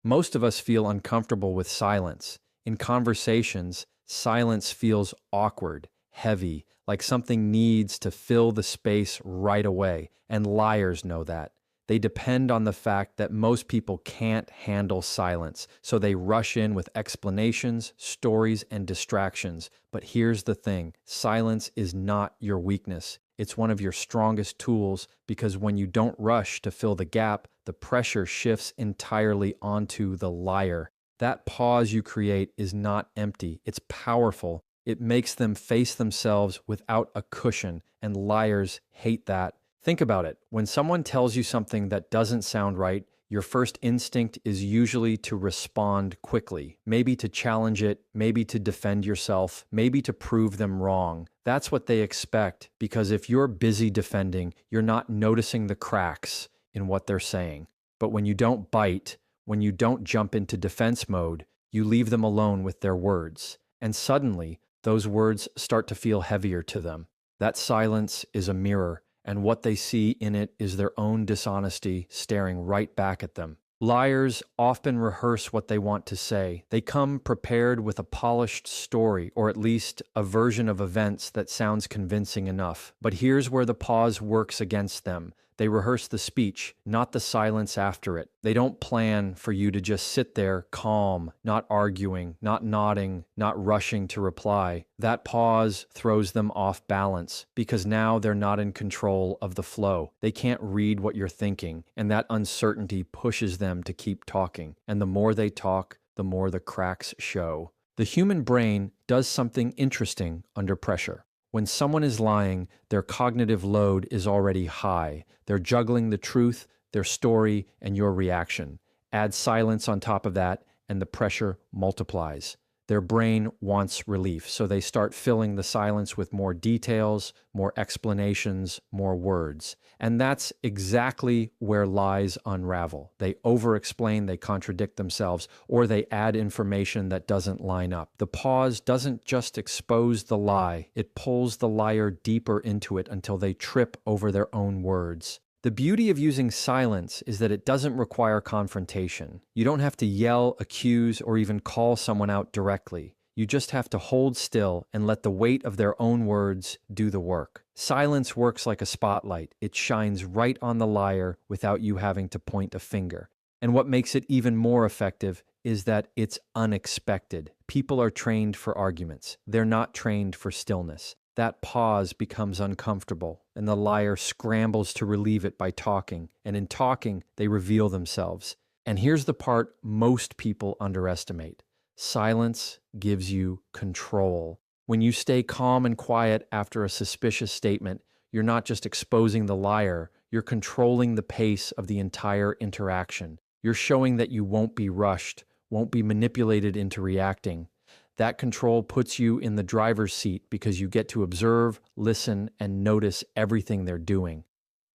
Most of us feel uncomfortable with silence. In conversations, silence feels awkward, heavy, like something needs to fill the space right away, and liars know that. They depend on the fact that most people can't handle silence, so they rush in with explanations, stories, and distractions. But here's the thing: silence is not your weakness. It's one of your strongest tools, because when you don't rush to fill the gap, the pressure shifts entirely onto the liar. That pause you create is not empty, it's powerful. It makes them face themselves without a cushion, and liars hate that. Think about it. When someone tells you something that doesn't sound right, your first instinct is usually to respond quickly, maybe to challenge it, maybe to defend yourself, maybe to prove them wrong. That's what they expect, because if you're busy defending, you're not noticing the cracks in what they're saying. But when you don't bite, when you don't jump into defense mode, you leave them alone with their words. And suddenly, those words start to feel heavier to them. That silence is a mirror, and what they see in it is their own dishonesty staring right back at them. Liars often rehearse what they want to say. They come prepared with a polished story, or at least a version of events that sounds convincing enough. But here's where the pause works against them. They rehearse the speech, not the silence after it. They don't plan for you to just sit there calm, not arguing, not nodding, not rushing to reply. That pause throws them off balance, because now they're not in control of the flow. They can't read what you're thinking, and that uncertainty pushes them to keep talking. And the more they talk, the more the cracks show. The human brain does something interesting under pressure. When someone is lying, their cognitive load is already high. They're juggling the truth, their story, and your reaction. Add silence on top of that, and the pressure multiplies. Their brain wants relief, so they start filling the silence with more details, more explanations, more words. And that's exactly where lies unravel. They over-explain, they contradict themselves, or they add information that doesn't line up. The pause doesn't just expose the lie, it pulls the liar deeper into it until they trip over their own words. The beauty of using silence is that it doesn't require confrontation. You don't have to yell, accuse, or even call someone out directly. You just have to hold still and let the weight of their own words do the work. Silence works like a spotlight. It shines right on the liar without you having to point a finger. And what makes it even more effective is that it's unexpected. People are trained for arguments. They're not trained for stillness. That pause becomes uncomfortable, and the liar scrambles to relieve it by talking. And in talking, they reveal themselves. And here's the part most people underestimate. Silence gives you control. When you stay calm and quiet after a suspicious statement, you're not just exposing the liar, you're controlling the pace of the entire interaction. You're showing that you won't be rushed, won't be manipulated into reacting. That control puts you in the driver's seat because you get to observe, listen, and notice everything they're doing.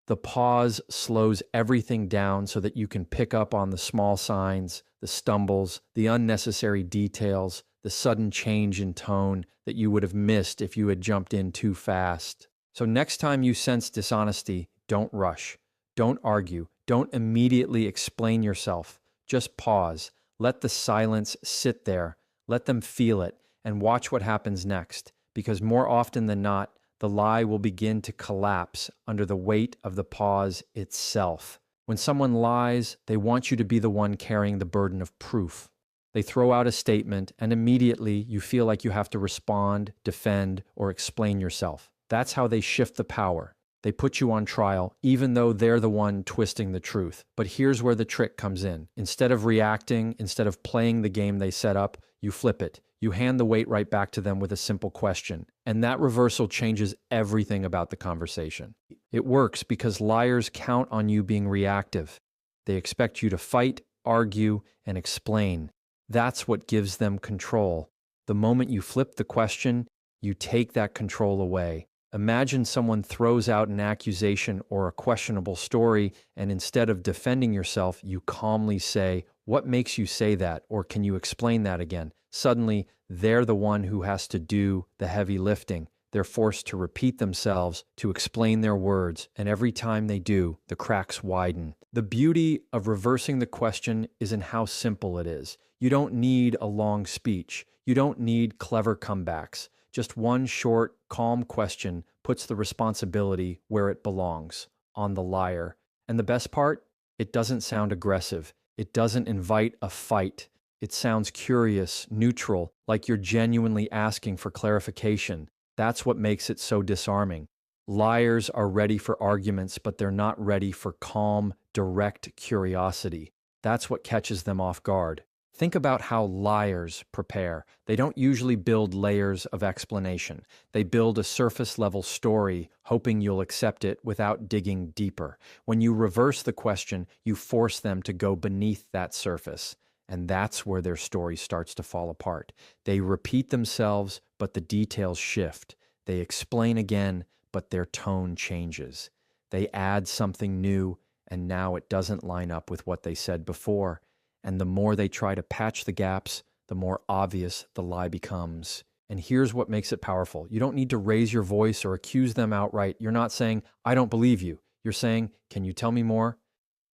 The pause slows everything down so that you can pick up on the small signs, the stumbles, the unnecessary details, the sudden change in tone that you would have missed if you had jumped in too fast. So next time you sense dishonesty, don't rush. Don't argue. Don't immediately explain yourself. Just pause. Let the silence sit there. Let them feel it, and watch what happens next, because more often than not, the lie will begin to collapse under the weight of the pause itself. When someone lies, they want you to be the one carrying the burden of proof. They throw out a statement, and immediately you feel like you have to respond, defend, or explain yourself. That's how they shift the power. They put you on trial, even though they're the one twisting the truth. But here's where the trick comes in. Instead of reacting, instead of playing the game they set up, you flip it. You hand the weight right back to them with a simple question. And that reversal changes everything about the conversation. It works because liars count on you being reactive. They expect you to fight, argue, and explain. That's what gives them control. The moment you flip the question, you take that control away. Imagine someone throws out an accusation or a questionable story, and instead of defending yourself, you calmly say, "What makes you say that?" Or "Can you explain that again?" Suddenly, they're the one who has to do the heavy lifting. They're forced to repeat themselves, to explain their words, and every time they do, the cracks widen. The beauty of reversing the question is in how simple it is. You don't need a long speech. You don't need clever comebacks. Just one short, calm question puts the responsibility where it belongs, on the liar. And the best part? It doesn't sound aggressive. It doesn't invite a fight. It sounds curious, neutral, like you're genuinely asking for clarification. That's what makes it so disarming. Liars are ready for arguments, but they're not ready for calm, direct curiosity. That's what catches them off guard. Think about how liars prepare. They don't usually build layers of explanation. They build a surface-level story, hoping you'll accept it without digging deeper. When you reverse the question, you force them to go beneath that surface. And that's where their story starts to fall apart. They repeat themselves, but the details shift. They explain again, but their tone changes. They add something new, and now it doesn't line up with what they said before. And the more they try to patch the gaps, the more obvious the lie becomes. And here's what makes it powerful. You don't need to raise your voice or accuse them outright. You're not saying, "I don't believe you." You're saying, "Can you tell me more?"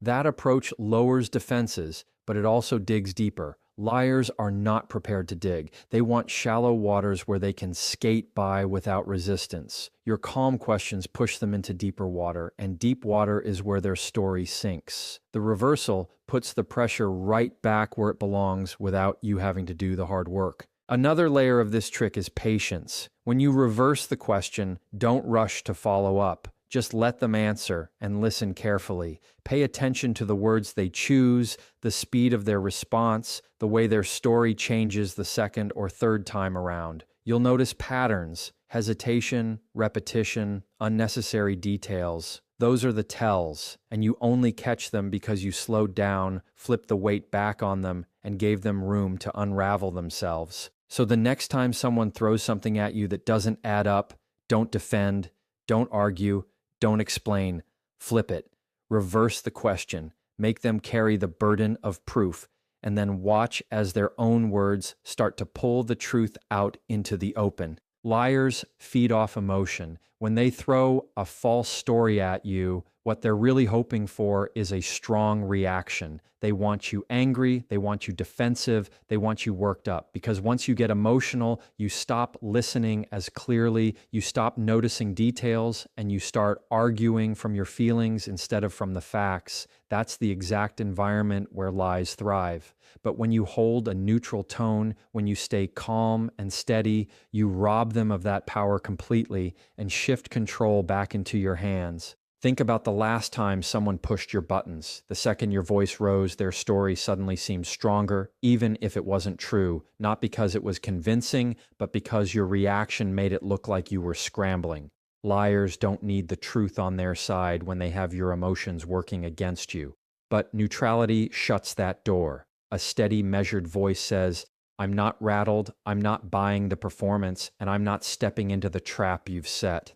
That approach lowers defenses, but it also digs deeper. Liars are not prepared to dig. They want shallow waters where they can skate by without resistance. Your calm questions push them into deeper water, and deep water is where their story sinks. The reversal puts the pressure right back where it belongs without you having to do the hard work. Another layer of this trick is patience. When you reverse the question, don't rush to follow up. Just let them answer and listen carefully. Pay attention to the words they choose, the speed of their response, the way their story changes the second or third time around. You'll notice patterns, hesitation, repetition, unnecessary details. Those are the tells, and you only catch them because you slowed down, flipped the weight back on them, and gave them room to unravel themselves. So the next time someone throws something at you that doesn't add up, don't defend, don't argue, don't explain. Flip it. Reverse the question. Make them carry the burden of proof, and then watch as their own words start to pull the truth out into the open. Liars feed off emotion. When they throw a false story at you, what they're really hoping for is a strong reaction. They want you angry, they want you defensive, they want you worked up. Because once you get emotional, you stop listening as clearly, you stop noticing details, and you start arguing from your feelings instead of from the facts. That's the exact environment where lies thrive. But when you hold a neutral tone, when you stay calm and steady, you rob them of that power completely and shift control back into your hands. Think about the last time someone pushed your buttons. The second your voice rose, their story suddenly seemed stronger, even if it wasn't true, not because it was convincing, but because your reaction made it look like you were scrambling. Liars don't need the truth on their side when they have your emotions working against you. But neutrality shuts that door. A steady, measured voice says, "I'm not rattled, I'm not buying the performance, and I'm not stepping into the trap you've set."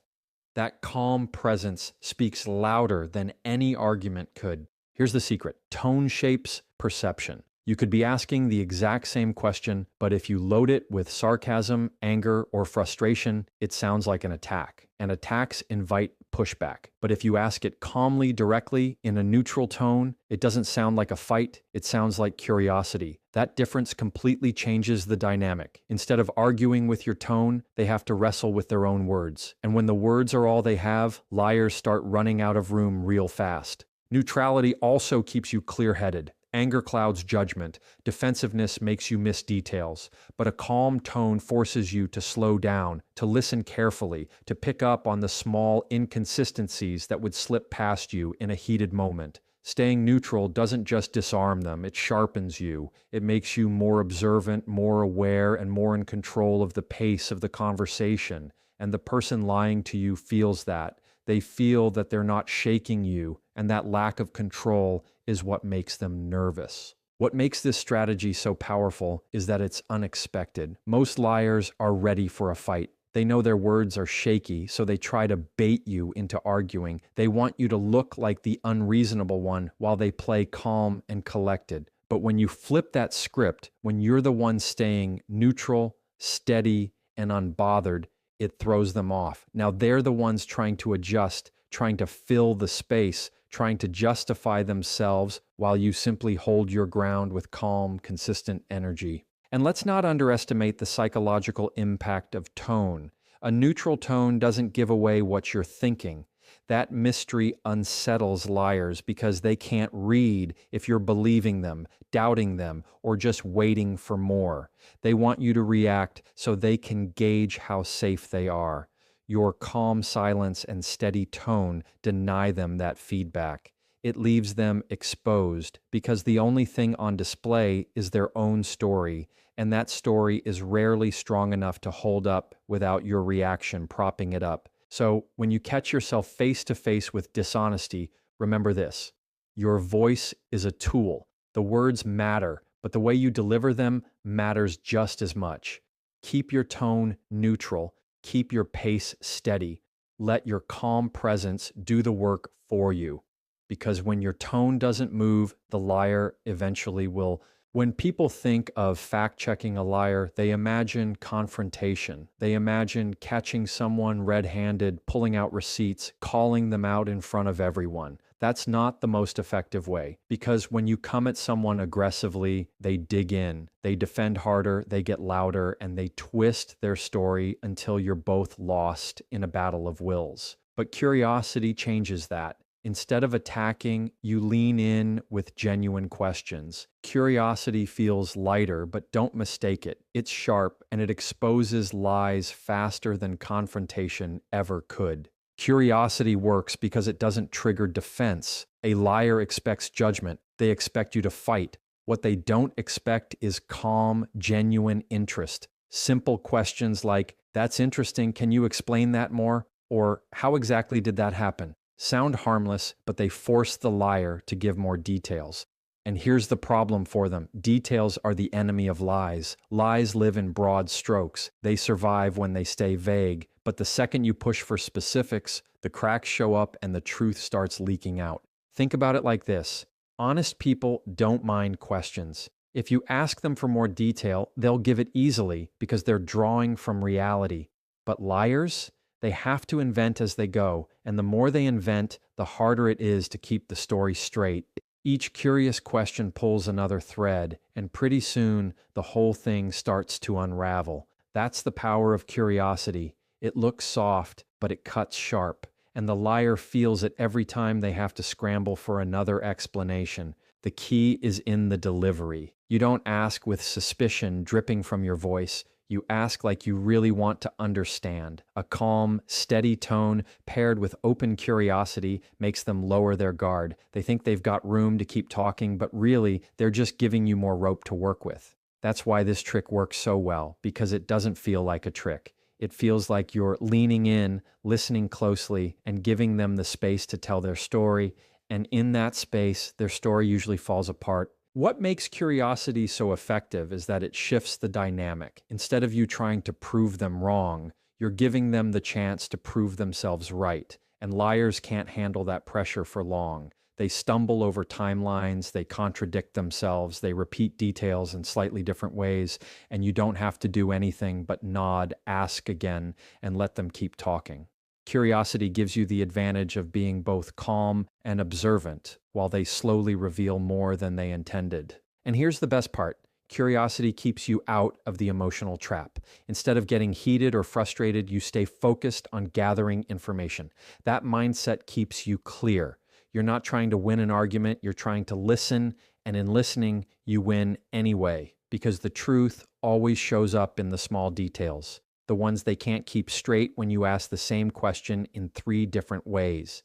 That calm presence speaks louder than any argument could. Here's the secret. Tone shapes perception. You could be asking the exact same question, but if you load it with sarcasm, anger, or frustration, it sounds like an attack. And attacks invite pushback. But if you ask it calmly, directly, in a neutral tone, it doesn't sound like a fight, it sounds like curiosity. That difference completely changes the dynamic. Instead of arguing with your tone, they have to wrestle with their own words. And when the words are all they have, liars start running out of room real fast. Neutrality also keeps you clear-headed. Anger clouds judgment. Defensiveness makes you miss details. But a calm tone forces you to slow down, to listen carefully, to pick up on the small inconsistencies that would slip past you in a heated moment. Staying neutral doesn't just disarm them, it sharpens you. It makes you more observant, more aware, and more in control of the pace of the conversation. And the person lying to you feels that. They feel that they're not shaking you, and that lack of control is what makes them nervous. What makes this strategy so powerful is that it's unexpected. Most liars are ready for a fight. They know their words are shaky, so they try to bait you into arguing. They want you to look like the unreasonable one while they play calm and collected. But when you flip that script, when you're the one staying neutral, steady, and unbothered, it throws them off. Now they're the ones trying to adjust, trying to fill the space, trying to justify themselves while you simply hold your ground with calm, consistent energy. And let's not underestimate the psychological impact of tone. A neutral tone doesn't give away what you're thinking. That mystery unsettles liars because they can't read if you're believing them, doubting them, or just waiting for more. They want you to react so they can gauge how safe they are. Your calm silence and steady tone deny them that feedback. It leaves them exposed because the only thing on display is their own story, and that story is rarely strong enough to hold up without your reaction propping it up. So when you catch yourself face to face with dishonesty, remember this: your voice is a tool. The words matter, but the way you deliver them matters just as much. Keep your tone neutral. Keep your pace steady. Let your calm presence do the work for you. Because when your tone doesn't move, the liar eventually will. When people think of fact-checking a liar, they imagine confrontation. They imagine catching someone red-handed, pulling out receipts, calling them out in front of everyone. That's not the most effective way, because when you come at someone aggressively, they dig in, they defend harder, they get louder, and they twist their story until you're both lost in a battle of wills. But curiosity changes that. Instead of attacking, you lean in with genuine questions. Curiosity feels lighter, but don't mistake it. It's sharp, and it exposes lies faster than confrontation ever could. Curiosity works because it doesn't trigger defense. A liar expects judgment. They expect you to fight. What they don't expect is calm, genuine interest. Simple questions like, "That's interesting, can you explain that more?" Or, "How exactly did that happen?" Sound harmless, but they force the liar to give more details. And here's the problem for them: details are the enemy of lies. Lies live in broad strokes. They survive when they stay vague. But the second you push for specifics, the cracks show up and the truth starts leaking out. Think about it like this: honest people don't mind questions. If you ask them for more detail, they'll give it easily because they're drawing from reality. But liars? They have to invent as they go, and the more they invent, the harder it is to keep the story straight. Each curious question pulls another thread, and pretty soon the whole thing starts to unravel. That's the power of curiosity. It looks soft, but it cuts sharp, and the liar feels it every time they have to scramble for another explanation. The key is in the delivery. You don't ask with suspicion dripping from your voice. You ask like you really want to understand. A calm, steady tone paired with open curiosity makes them lower their guard. They think they've got room to keep talking, but really, they're just giving you more rope to work with. That's why this trick works so well, because it doesn't feel like a trick. It feels like you're leaning in, listening closely, and giving them the space to tell their story. And in that space, their story usually falls apart. What makes curiosity so effective is that it shifts the dynamic. Instead of you trying to prove them wrong, you're giving them the chance to prove themselves right. And liars can't handle that pressure for long. They stumble over timelines, they contradict themselves, they repeat details in slightly different ways, and you don't have to do anything but nod, ask again, and let them keep talking. Curiosity gives you the advantage of being both calm and observant while they slowly reveal more than they intended. And here's the best part: curiosity keeps you out of the emotional trap. Instead of getting heated or frustrated, you stay focused on gathering information. That mindset keeps you clear. You're not trying to win an argument, you're trying to listen, and in listening, you win anyway, because the truth always shows up in the small details. The ones they can't keep straight when you ask the same question in 3 different ways.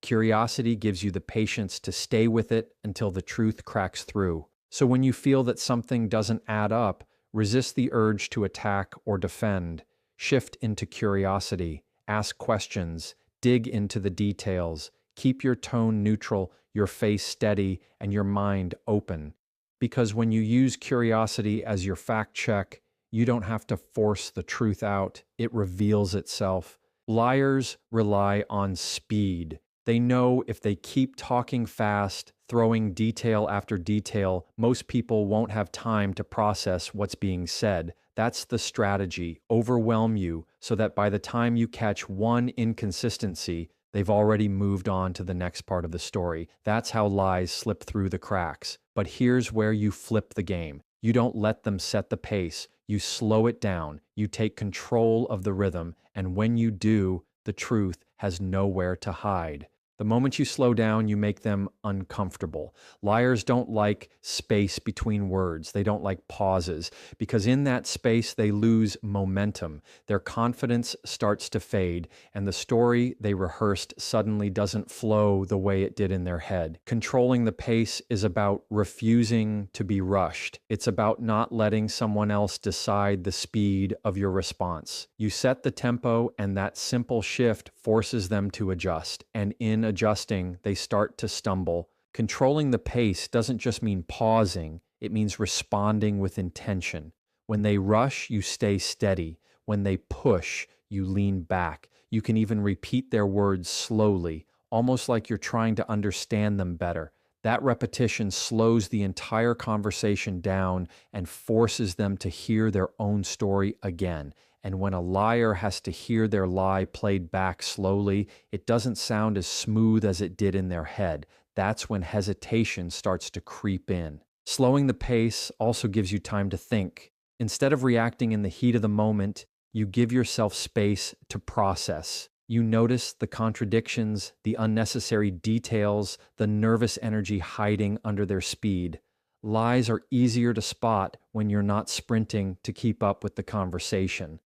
Curiosity gives you the patience to stay with it until the truth cracks through. So when you feel that something doesn't add up, resist the urge to attack or defend. Shift into curiosity. Ask questions. Dig into the details. Keep your tone neutral, your face steady, and your mind open. Because when you use curiosity as your fact check, you don't have to force the truth out. It reveals itself. Liars rely on speed. They know if they keep talking fast, throwing detail after detail, most people won't have time to process what's being said. That's the strategy. Overwhelm you so that by the time you catch one inconsistency, they've already moved on to the next part of the story. That's how lies slip through the cracks. But here's where you flip the game. You don't let them set the pace. You slow it down. You take control of the rhythm. And when you do, the truth has nowhere to hide. The moment you slow down, you make them uncomfortable. Liars don't like space between words. They don't like pauses, because in that space, they lose momentum. Their confidence starts to fade, and the story they rehearsed suddenly doesn't flow the way it did in their head. Controlling the pace is about refusing to be rushed. It's about not letting someone else decide the speed of your response. You set the tempo, and that simple shift forces them to adjust. And in adjusting, they start to stumble. Controlling the pace doesn't just mean pausing, it means responding with intention. When they rush, you stay steady. When they push, you lean back. You can even repeat their words slowly, almost like you're trying to understand them better. That repetition slows the entire conversation down and forces them to hear their own story again. And when a liar has to hear their lie played back slowly, it doesn't sound as smooth as it did in their head. That's when hesitation starts to creep in. Slowing the pace also gives you time to think. Instead of reacting in the heat of the moment, you give yourself space to process. You notice the contradictions, the unnecessary details, the nervous energy hiding under their speed. Lies are easier to spot when you're not sprinting to keep up with the conversation.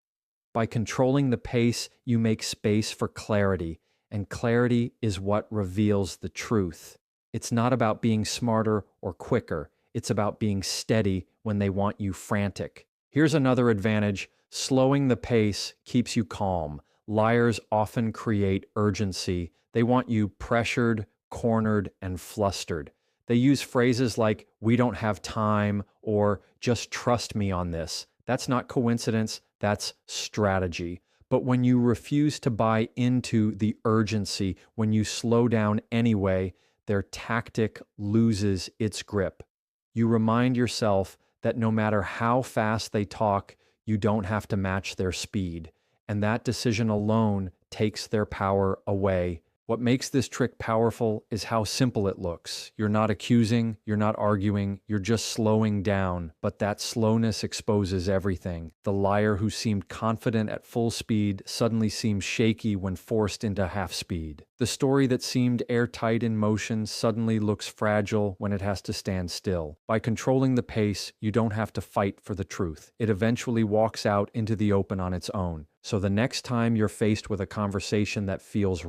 By controlling the pace, you make space for clarity, and clarity is what reveals the truth. It's not about being smarter or quicker. It's about being steady when they want you frantic. Here's another advantage. Slowing the pace keeps you calm. Liars often create urgency. They want you pressured, cornered, and flustered. They use phrases like, "we don't have time," or "just trust me on this." That's not coincidence, that's strategy. But when you refuse to buy into the urgency, when you slow down anyway, their tactic loses its grip. You remind yourself that no matter how fast they talk, you don't have to match their speed. And that decision alone takes their power away. What makes this trick powerful is how simple it looks. You're not accusing, you're not arguing, you're just slowing down. But that slowness exposes everything. The liar who seemed confident at full speed suddenly seems shaky when forced into half speed. The story that seemed airtight in motion suddenly looks fragile when it has to stand still. By controlling the pace, you don't have to fight for the truth. It eventually walks out into the open on its own. So the next time you're faced with a conversation that feels